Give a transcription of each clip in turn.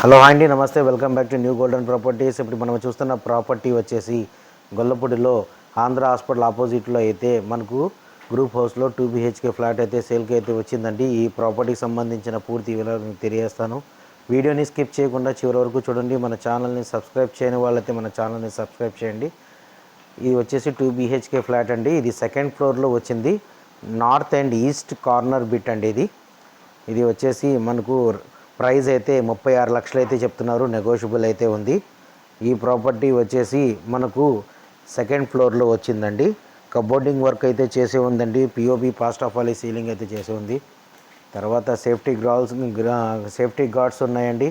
Hello hi అండి, నమస్తే. Welcome back to new golden properties. ఇప్పుడు మనం చూస్తున్న ప్రాపర్టీ వచ్చేసి గొల్లపూడిలో ఆంధ్ర హాస్పిటల్ ఆపోజిట్లో అయితే మనకు గ్రూప్ హౌస్లో 2 BHK ఫ్లాట్ అయితే సేల్కి అయితే వచ్చిందండి. ఈ ప్రాపర్టీకి సంబంధించిన పూర్తి వివరాలను తెలియజేస్తాను. వీడియోని స్కిప్ చేయకుండా చివరి వరకు చూడండి. మన ఛానల్ని సబ్స్క్రైబ్ చేయని వాళ్ళైతే మన ఛానల్ని సబ్స్క్రైబ్ చేయండి. ఇది వచ్చేసి 2 BHK ఫ్లాట్ అండి. ఇది సెకండ్ ఫ్లోర్లో వచ్చింది. North and east corner bit అండి. ఇది వచ్చేసి మనకు ప్రైస్ అయితే 36 లక్షలు అయితే చెప్తున్నారు. నెగోషియబుల్ అయితే ఉంది. ఈ ప్రాపర్టీ వచ్చేసి మనకు సెకండ్ ఫ్లోర్లో వచ్చిందండి. కబోర్డింగ్ వర్క్ అయితే చేసే ఉందండి. POP past of all ceiling అయితే చేసి ఉంది. తర్వాత సేఫ్టీ గార్డ్స్ ఉన్నాయండి.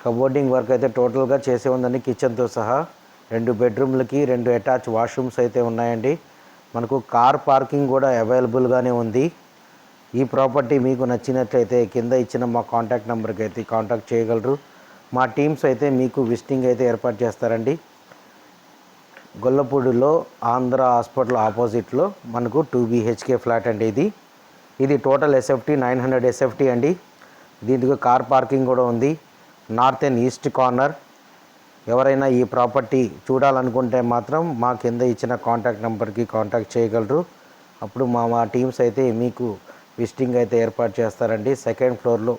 కబోర్డింగ్ వర్క్ అయితే టోటల్గా చేసే ఉందండి. కిచెన్తో సహా 2 బెడ్రూమ్లకి 2 అటాచ్ వాష్రూమ్స్ అయితే ఉన్నాయండి. మనకు కార్ పార్కింగ్ కూడా అవైలబుల్గానే ఉంది. ఈ ప్రాపర్టీ మీకు నచ్చినట్లయితే కింద ఇచ్చిన మా కాంటాక్ట్ నెంబర్కి అయితే కాంటాక్ట్ చేయగలరు. మా టీమ్స్ అయితే మీకు విజిటింగ్ అయితే ఏర్పాటు చేస్తారండి. గొల్లపూడిలో ఆంధ్ర హాస్పిటల్ ఆపోజిట్లో మనకు 2 BHK ఫ్లాట్ అండి. ఇది టోటల్ ఎస్ఎఫ్టీ 900 ఎస్ఎఫ్టీ అండి. దీనికి కార్ పార్కింగ్ కూడా ఉంది. North and east corner. ఎవరైనా ఈ ప్రాపర్టీ చూడాలనుకుంటే మాత్రం మా కింద ఇచ్చిన కాంటాక్ట్ నెంబర్కి కాంటాక్ట్ చేయగలరు. అప్పుడు మా టీమ్స్ అయితే మీకు విజిటింగ్ అయితే ఏర్పాటు చేస్తారండి. సెకండ్ ఫ్లోర్లో